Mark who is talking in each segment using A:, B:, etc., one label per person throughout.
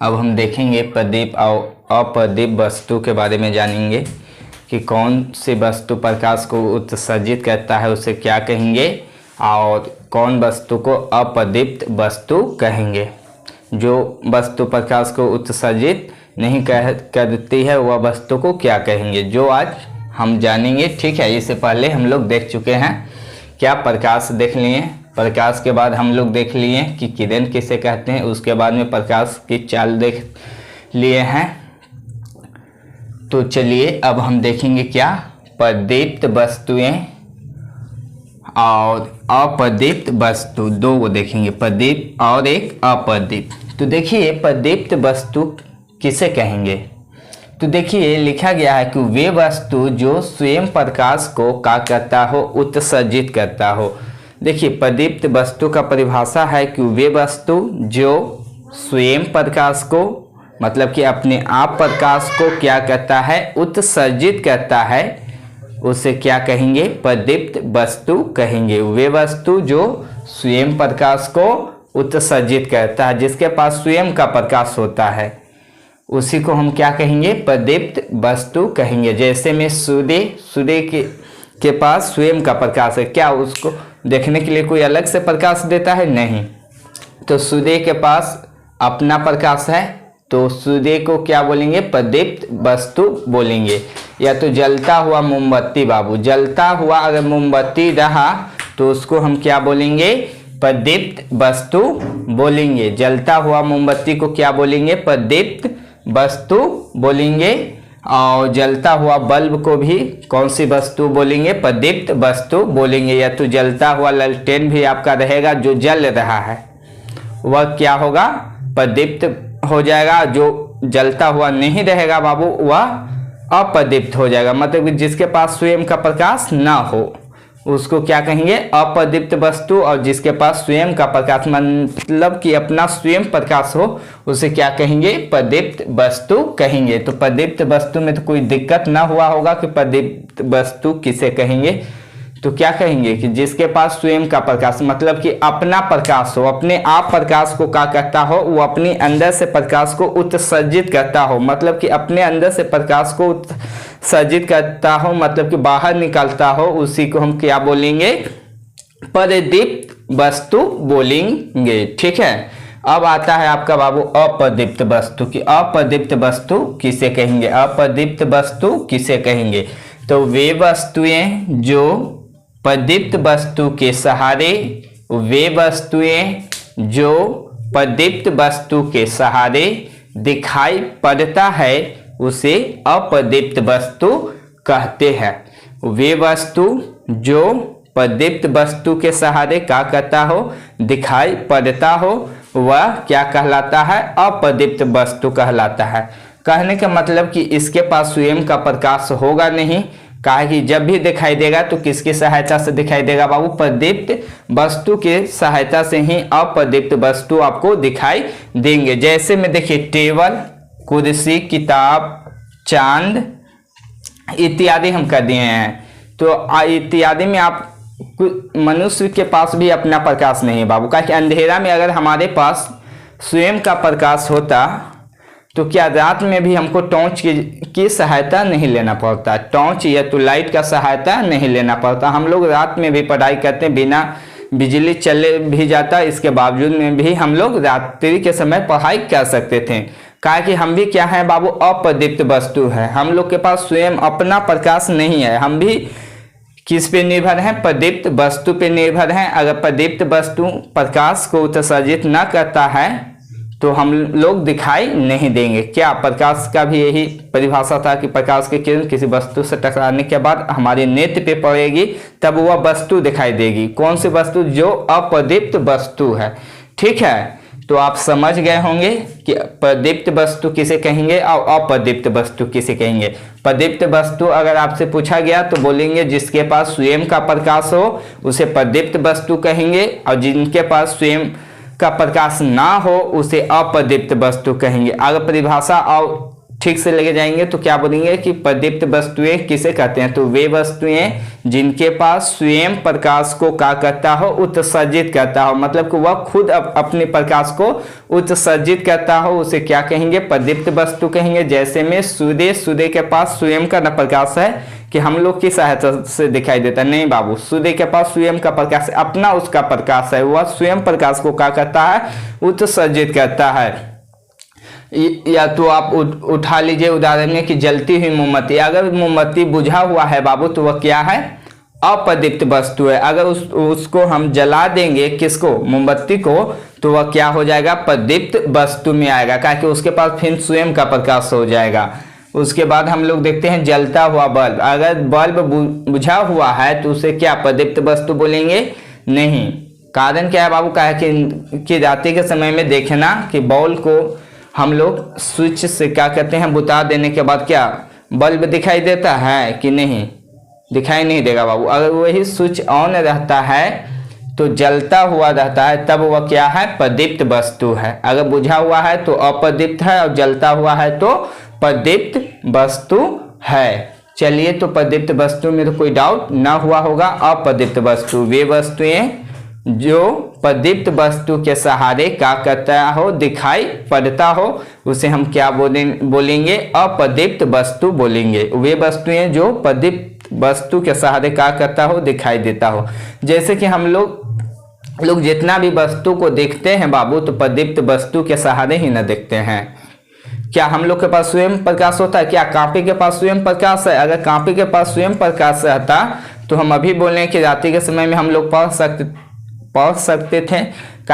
A: अब हम देखेंगे प्रदीप और अप्रदीप वस्तु के बारे में जानेंगे कि कौन सी वस्तु प्रकाश को उत्सर्जित करता है उसे क्या कहेंगे और कौन वस्तु को अप्रदीप्त वस्तु कहेंगे। जो वस्तु प्रकाश को उत्सर्जित नहीं करती है वह वस्तु को क्या कहेंगे, जो आज हम जानेंगे। ठीक है, इससे पहले हम लोग देख चुके हैं, क्या प्रकाश देख लिए। प्रकाश के बाद हम लोग देख लिए कि किरण किसे कहते हैं, उसके बाद में प्रकाश की चाल देख लिए हैं। तो चलिए अब हम देखेंगे क्या प्रदीप्त वस्तुएं और अप्रदीप्त वस्तु, दो को देखेंगे, प्रदीप्त और एक अप्रदीप्त। तो देखिए प्रदीप्त वस्तु किसे कहेंगे। तो देखिए लिखा गया है कि वे वस्तु जो स्वयं प्रकाश को क्या करता हो, उत्सर्जित करता हो। देखिए प्रदीप्त वस्तु का परिभाषा है कि वे वस्तु जो स्वयं प्रकाश को, मतलब कि अपने आप प्रकाश को क्या करता है, उत्सर्जित करता है, उसे क्या कहेंगे, प्रदीप्त वस्तु कहेंगे। वे वस्तु जो स्वयं प्रकाश को उत्सर्जित करता है, जिसके पास स्वयं का प्रकाश होता है, उसी को हम क्या कहेंगे, प्रदीप्त वस्तु कहेंगे। जैसे में सूर्य के पास स्वयं का प्रकाश है, क्या उसको देखने के लिए कोई अलग से प्रकाश देता है, नहीं। तो सूर्य के पास अपना प्रकाश है, तो सूर्य को क्या बोलेंगे, प्रदीप्त वस्तु बोलेंगे। या तो जलता हुआ मोमबत्ती, बाबू जलता हुआ अगर मोमबत्ती रहा तो उसको हम क्या बोलेंगे, प्रदीप्त वस्तु बोलेंगे। जलता हुआ मोमबत्ती को क्या बोलेंगे, प्रदीप्त वस्तु बोलेंगे। और जलता हुआ बल्ब को भी कौन सी वस्तु बोलेंगे, प्रदीप्त वस्तु बोलेंगे। या तो जलता हुआ लालटेन भी आपका रहेगा, जो जल रहा है वह क्या होगा, प्रदीप्त हो जाएगा। जो जलता हुआ नहीं रहेगा बाबू वह अप्रदीप्त हो जाएगा, मतलब कि जिसके पास स्वयं का प्रकाश ना हो उसको क्या कहेंगे, अप्रदीप्त वस्तु। और जिसके पास स्वयं का प्रकाश, मतलब कि अपना स्वयं प्रकाश हो, उसे क्या कहेंगे, प्रदीप्त वस्तु कहेंगे। तो प्रदीप्त वस्तु में तो कोई दिक्कत ना हुआ होगा कि प्रदीप्त वस्तु किसे कहेंगे। तो क्या कहेंगे कि जिसके पास स्वयं का प्रकाश, मतलब कि अपना प्रकाश हो, अपने आप प्रकाश को क्या करता हो, वो अपने अंदर से प्रकाश को उत्सर्जित करता हो, मतलब कि अपने अंदर से प्रकाश को उत्सर्जित करता हो, मतलब कि बाहर निकलता हो, उसी को हम क्या बोलेंगे, प्रदीप्त वस्तु बोलेंगे। ठीक है, अब आता है आपका बाबू अप्रदीप्त वस्तु की। अप्रदीप्त वस्तु किसे कहेंगे, अप्रदीप्त वस्तु किसे कहेंगे। तो वे वस्तुएं जो प्रदीप्त वस्तु के सहारे, वे वस्तुएं जो प्रदीप्त वस्तु के सहारे दिखाई पड़ता है उसे अप्रदीप्त वस्तु कहते हैं। वे वस्तु जो प्रदीप्त वस्तु के सहारे क्या करता हो, दिखाई पड़ता हो, वह क्या कहलाता है, अप्रदीप्त वस्तु कहलाता है। कहने का मतलब कि इसके पास स्वयं का प्रकाश होगा नहीं, कहा कि जब भी दिखाई देगा तो किसकी सहायता से दिखाई देगा बाबू, प्रदीप्त वस्तु के सहायता से ही अप्रदीप्त वस्तु आपको दिखाई देंगे। जैसे में देखिए टेबल, कुर्सी, किताब, चांद इत्यादि हम कर दिए हैं। तो इत्यादि में आप मनुष्य के पास भी अपना प्रकाश नहीं है बाबू, कहा कि अंधेरा में अगर हमारे पास स्वयं का प्रकाश होता तो क्या रात में भी हमको टॉर्च की सहायता नहीं लेना पड़ता, टॉर्च या तो लाइट का सहायता नहीं लेना पड़ता। हम लोग रात में भी पढ़ाई करते हैं, बिना बिजली चले भी जाता, इसके बावजूद में भी हम लोग रात्रि के समय पढ़ाई कर सकते थे। कहा कि हम भी क्या है बाबू, अप्रदीप्त वस्तु है, हम लोग के पास स्वयं अपना प्रकाश नहीं है, हम भी किस पे निर्भर हैं, प्रदीप्त वस्तु पे निर्भर हैं। अगर प्रदीप्त वस्तु प्रकाश को उत्सर्जित न करता है तो हम लोग दिखाई नहीं देंगे। क्या प्रकाश का भी यही परिभाषा था कि प्रकाश की किरण किसी वस्तु से टकराने के बाद हमारे नेत्र पे पड़ेगी तब वह वस्तु दिखाई देगी। कौन सी वस्तु, जो अप्रदीप्त वस्तु है। ठीक है, तो आप समझ गए होंगे कि प्रदीप्त वस्तु किसे कहेंगे और अप्रदीप्त वस्तु किसे कहेंगे। प्रदीप्त वस्तु अगर आपसे पूछा गया तो बोलेंगे जिसके पास स्वयं का प्रकाश हो उसे प्रदीप्त वस्तु कहेंगे, और जिनके पास स्वयं का प्रकाश ना हो उसे अप्रदीप्त वस्तु कहेंगे। अगर परिभाषा और ठीक से लेके जाएंगे तो क्या बोलेंगे कि प्रदीप्त वस्तुएं किसे कहते हैं? तो वे वस्तुएं जिनके पास स्वयं प्रकाश को क्या करता हो? उत्सर्जित करता हो, मतलब कि वह खुद अपने प्रकाश को उत्सर्जित करता हो, उसे क्या कहेंगे? प्रदीप्त वस्तु कहेंगे। जैसे में सूर्य के पास स्वयं का न प्रकाश है कि हम लोग की सहायता से दिखाई देता है, नहीं बाबू, सूर्य के पास स्वयं का प्रकाश, अपना उसका प्रकाश है, वह स्वयं प्रकाश को क्या करता है? उत्सर्जित करता है। या तो आप उठा लीजिए उदाहरण में कि जलती हुई मोमबत्ती, अगर मोमबत्ती बुझा हुआ है बाबू तो वह क्या है? अप्रदीप्त वस्तु है। अगर उसको हम जला देंगे, किसको? मोमबत्ती को, तो वह क्या हो जाएगा? प्रदीप्त वस्तु में आएगा, क्योंकि उसके पास फिर स्वयं का प्रकाश हो जाएगा। उसके बाद हम लोग देखते हैं जलता हुआ बल्ब, अगर बल्ब बुझा हुआ है तो उसे क्या प्रदीप्त वस्तु बोलेंगे? नहीं। कारण क्या है बाबू? कहा कि रात्रि के समय में देखना कि बॉल को हम लोग स्विच से क्या कहते हैं, बुता देने के बाद क्या बल्ब दिखाई देता है कि नहीं? दिखाई नहीं देगा बाबू। अगर वही स्विच ऑन रहता है तो जलता हुआ रहता है, तब वह क्या है? प्रदीप्त वस्तु है। अगर बुझा हुआ है तो अप्रदीप्त है, और जलता हुआ है तो प्रदीप्त वस्तु है। चलिए, तो प्रदीप्त वस्तु में तो कोई डाउट ना हुआ होगा। अप्रदीप्त वस्तु वे वस्तुएं जो प्रदीप्त वस्तु के सहारे क्या करता हो? दिखाई पड़ता हो, उसे हम क्या बोलेंगे? अप्रदीप्त वस्तु बोलेंगे। वे वस्तुएं जो प्रदीप्त वस्तु के सहारे क्या करता हो? दिखाई देता हो। जैसे कि हम लोग जितना भी वस्तु को देखते हैं बाबू, तो प्रदीप्त वस्तु के सहारे ही न देखते हैं। क्या हम लोग के पास स्वयं प्रकाश होता है? क्या कॉपी के पास स्वयं प्रकाश है? अगर कॉपी के पास स्वयं प्रकाश रहता तो हम अभी बोल रहे हैं कि रात्रि के समय में हम लोग पढ़ सकते थे,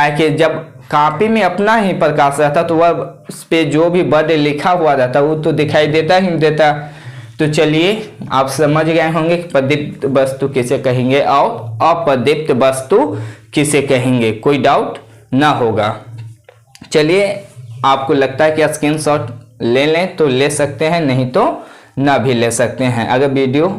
A: कि जब कॉपी में अपना ही प्रकाश रहता तो वह उस पे जो भी वर्ड लिखा हुआ रहता वो तो दिखाई देता ही देता। तो चलिए, आप समझ गए होंगे कि प्रदीप्त वस्तु किसे कहेंगे और अप्रदीप्त वस्तु किसे कहेंगे। कोई डाउट ना होगा। चलिए, आपको लगता है कि स्क्रीनशॉट ले लें तो ले सकते हैं, नहीं तो ना भी ले सकते हैं। अगर वीडियो